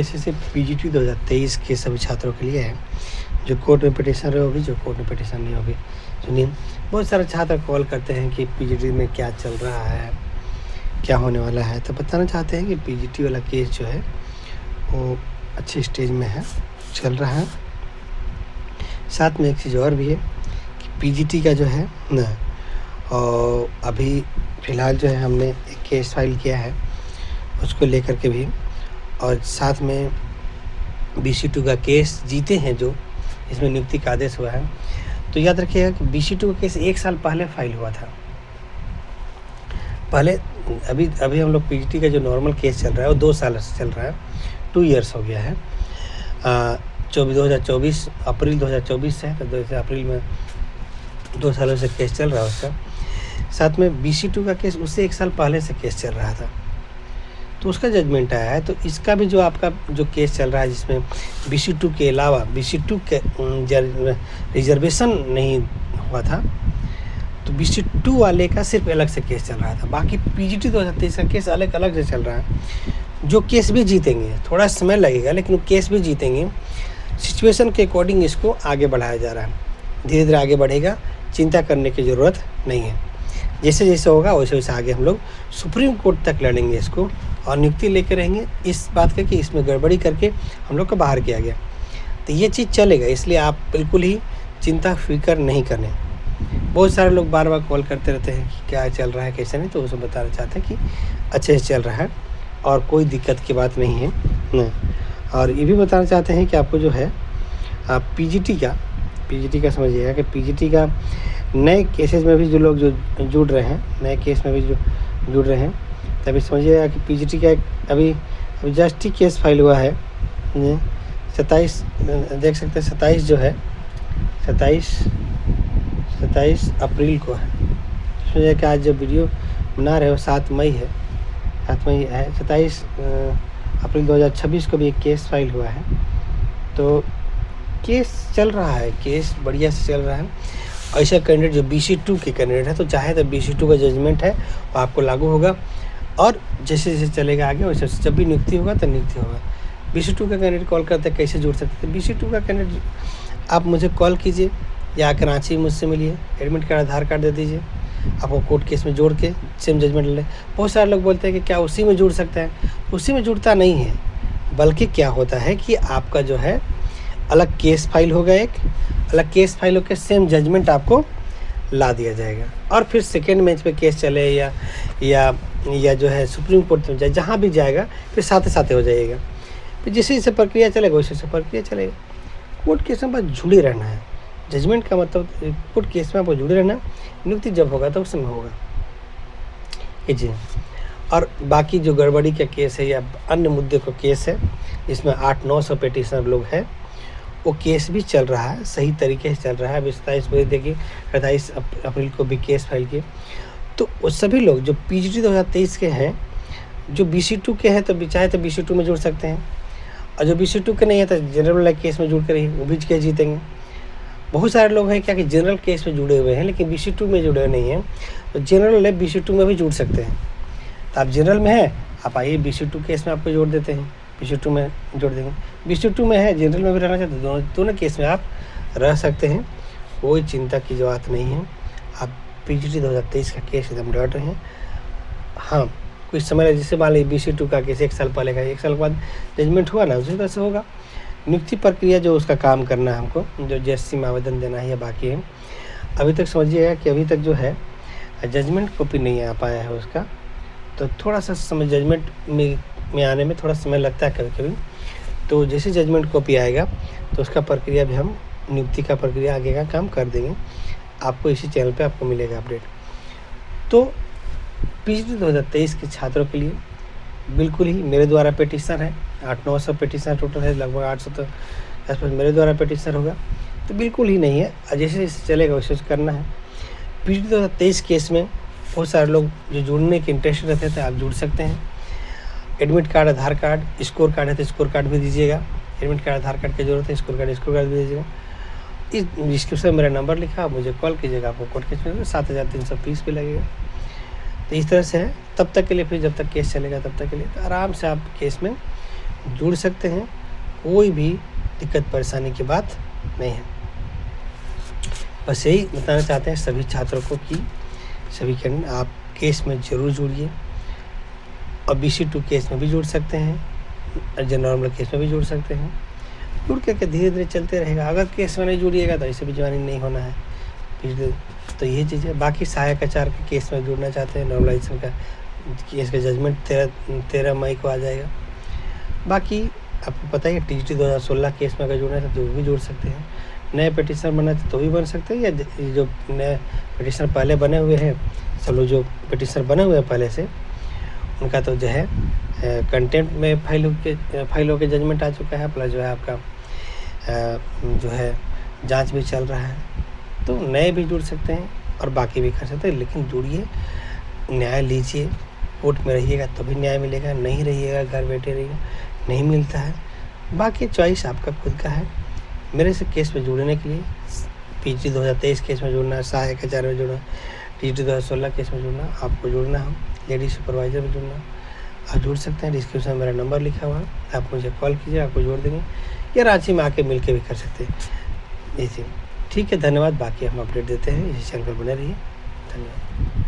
जैसे पीजीटी 2023 के सभी छात्रों के लिए है, जो कोर्ट में पिटीशन होगी, जो कोर्ट में पिटीशन नहीं होगी। सुनिए, बहुत सारे छात्र कॉल करते हैं कि पीजीटी में क्या चल रहा है, क्या होने वाला है। तो बताना चाहते हैं कि पीजीटी वाला केस जो है वो अच्छे स्टेज में है, चल रहा है। साथ में एक चीज़ और भी है कि पीजीटी का जो है ना, और अभी फ़िलहाल जो है हमने एक केस फाइल किया है उसको लेकर के भी, और साथ में BC2 का केस जीते हैं जो इसमें नियुक्ति का आदेश हुआ है। तो याद रखिएगा कि BC2 का केस 1 साल पहले फाइल हुआ था। पहले अभी हम लोग पीजीटी का जो नॉर्मल केस चल रहा है वो 2 साल से चल रहा है, 2 ईयर्स हो गया है। 2024 अप्रैल 2024 से, तो 2 अप्रैल में 2 सालों से केस चल रहा है उसका। साथ में BC2 का केस उससे 1 साल पहले से केस चल रहा था, तो उसका जजमेंट आया है। तो इसका भी जो आपका जो केस चल रहा है जिसमें BC2 के अलावा BC2 के रिजर्वेशन नहीं हुआ था, तो BC2 वाले का सिर्फ अलग से केस चल रहा था। बाकी पीजीटी 2023 का केस अलग से चल रहा है। जो केस भी जीतेंगे, थोड़ा समय लगेगा लेकिन वो केस भी जीतेंगे। सिचुएशन के अकॉर्डिंग इसको आगे बढ़ाया जा रहा है, धीरे धीरे आगे बढ़ेगा, चिंता करने की ज़रूरत नहीं है। जैसे जैसे होगा वैसे वैसे आगे हम लोग सुप्रीम कोर्ट तक लड़ेंगे इसको, और नियुक्ति लेकर रहेंगे इस बात का कि इसमें गड़बड़ी करके हम लोग को बाहर किया गया। तो ये चीज़ चलेगा, इसलिए आप बिल्कुल ही चिंता फिक्र नहीं करने। बहुत सारे लोग बार बार कॉल करते रहते हैं कि क्या चल रहा है कैसे नहीं, तो उसे बताना चाहते हैं कि अच्छे से चल रहा है और कोई दिक्कत की बात नहीं है ना। और ये भी बताना चाहते हैं कि आपको जो है पीजीटी का समझिएगा कि पीजीटी का नए केसेस में भी जो लोग जो जुड़ रहे हैं, नए केस में भी जो जुड़ रहे हैं, तभी समझिएगा कि पीजीटी का एक अभी जस्ट ही केस फाइल हुआ है 27, देख सकते हैं 27 जो है 27 अप्रैल को है। समझिए कि आज जो वीडियो बना रहे हो 7 मई है, 27 अप्रैल 2026 को भी एक केस फाइल हुआ है। तो केस चल रहा है, केस बढ़िया से चल रहा है। ऐसा कैंडिडेट जो BC2 के कैंडिडेट है, तो चाहे तो BC2 का जजमेंट है वो आपको लागू होगा, और जैसे जैसे चलेगा आगे वैसे जब भी नियुक्ति होगा तो नियुक्ति होगा। BC2 का कैंडिडेट कॉल करते हैं कैसे जुड़ सकते हैं। BC2 का कैंडिडेट आप मुझे कॉल कीजिए या आकर रांची मुझसे मिलिए, एडमिट कार्ड आधार कार्ड दे दीजिए, आपको कोर्ट केस में जोड़ के सेम जजमेंट ले। बहुत सारे लोग बोलते हैं कि क्या उसी में जुड़ सकते हैं, उसी में जुड़ता नहीं है, बल्कि क्या होता है कि आपका जो है अलग केस फाइल होगा, एक अलग केस फाइल होकर सेम जजमेंट आपको ला दिया जाएगा, और फिर सेकेंड बेंच पे केस चले या जो है सुप्रीम कोर्ट में जाए, जहाँ भी जाएगा फिर साथ हो जाएगा। फिर जैसे जैसे प्रक्रिया चलेगा वैसे प्रक्रिया चलेगा। कोर्ट केस में बस जुड़े रहना है, जजमेंट का मतलब कोर्ट केस में आपको जुड़े रहना, नियुक्ति जब होगा तो उस समय होगा ये जी। और बाकी जो गड़बड़ी का केस है या अन्य मुद्दे का केस है, इसमें 800-900 पिटीशनर लोग हैं, वो केस भी चल रहा है, सही तरीके से चल रहा है। अभी 27 बजे देखिए 28 अप्रैल को भी केस फाइल किए। तो वो सभी लोग जो पीजीटी 2023 के हैं, जो BC2 के हैं, तो चाहे तो BC2 में जुड़ सकते हैं, और जो BC2 के नहीं है तो जनरल वाला केस में जुड़ कर ही वो भी केस जीतेंगे। बहुत सारे लोग हैं क्या कि जनरल केस में जुड़े हुए हैं लेकिन BC2 में जुड़े नहीं हैं, तो जनरल वाले BC2 में भी जुड़ सकते हैं। तो आप जनरल में हैं, आप आइए BC2 केस में आपको जोड़ देते हैं, BC2 में जोड़ देंगे। BC2 में है, जनरल में भी रहना चाहते हैं, दोनों केस में आप रह सकते हैं, कोई चिंता की बात नहीं है। आप पीजीटी 2023 का केस एकदम डट रहे हैं। हाँ, कुछ समय जैसे मान लीजिए BC2 का केस 1 साल पहले का, 1 साल के बाद जजमेंट हुआ ना, उसी तरह से होगा। नियुक्ति प्रक्रिया जो उसका काम करना है हमको, जो JSC में आवेदन देना है या बाकी है, अभी तक समझिएगा कि अभी तक जो है जजमेंट कॉपी नहीं आ पाया है उसका, तो थोड़ा सा समय जजमेंट में आने में थोड़ा समय लगता है कभी कभी। तो जैसे जजमेंट कॉपी आएगा तो उसका प्रक्रिया भी हम, नियुक्ति का प्रक्रिया आगे का काम कर देंगे, आपको इसी चैनल पे आपको मिलेगा अपडेट। तो पीजीटी 2023 के छात्रों के लिए बिल्कुल ही मेरे द्वारा पिटीशन है, 800-900 पिटीशन टोटल है, लगभग 800 तो आसपास मेरे द्वारा पिटीशन होगा, तो बिल्कुल ही नहीं है, जैसे जैसे चलेगा वैसे करना है। पीजीटी 2023 केस में बहुत सारे लोग जो जुड़ने के इंटरेस्ट रहते थे, आप जुड़ सकते हैं। एडमिट कार्ड, आधार कार्ड, स्कोर कार्ड है तो स्कोर कार्ड भी दीजिएगा। एडमिट कार्ड, आधार कार्ड की जरूरत है, स्कोर कार्ड भी दीजिएगा। इस डिस्क्रिप्शन में मेरा नंबर लिखा, आप मुझे कॉल कीजिएगा, आपको कोर्ट केस में 7,320 भी लगेगा। तो इस तरह से है। तब तक के लिए, फिर जब तक केस चलेगा तब तक के लिए तो आराम से आप केस में जुड़ सकते हैं, कोई भी दिक्कत परेशानी की बात नहीं है। बस यही बताना चाहते हैं सभी छात्रों को कि सभी कैंडिडेट आप केस में ज़रूर जुड़िए, और BC2 केस में भी जुड़ सकते हैं, जनरल नॉर्मल केस में भी जुड़ सकते हैं। जुड़ करके धीरे धीरे चलते रहेगा। अगर केस में नहीं जुड़िएगा तो ऐसे भी ज्वाइनिंग नहीं होना है। तो ये चीज़ है। बाकी सहायक आचार के केस में जुड़ना चाहते हैं, नॉर्मलाइजेशन का केस का जजमेंट 13 मई को आ जाएगा। बाकी आपको पता ही है TGT 2016 केस में अगर जुड़ना है तो वो भी जुड़ सकते हैं। नए पिटिशनर बनना तो भी बन सकते हैं, या जो नए पिटिशनर पहले बने हुए हैं, सब लोग जो पिटिशनर बने हुए हैं पहले से, उनका तो जो है कंटेम्प्ट में फाइल होकर जजमेंट आ चुका है, प्लस जो है आपका जो है जांच भी चल रहा है। तो नए भी जुड़ सकते हैं और बाकी भी कर सकते हैं, लेकिन जुड़िए, न्याय लीजिए, कोर्ट में रहिएगा तभी न्याय मिलेगा, नहीं रहिएगा घर बैठे रहिएगा नहीं मिलता है। बाकी चॉइस आपका खुद का है। मेरे से केस में जुड़ने के लिए PG 2023 केस में जुड़ना, सहायक आचार्य में जुड़ना, TGT 2016 केस में जुड़ना, आपको जुड़ना है, लेडी सुपरवाइज़र में जुड़ना, आप जुड़ सकते हैं। डिस्क्रिप्शन में मेरा नंबर लिखा हुआ है, आप मुझे कॉल कीजिए, आपको जोड़ देंगे, या रांची में आके मिल के भी कर सकते हैं। जी ठीक है, धन्यवाद। बाकी हम अपडेट देते हैं, इसी चैनल पर बने रहिए। धन्यवाद।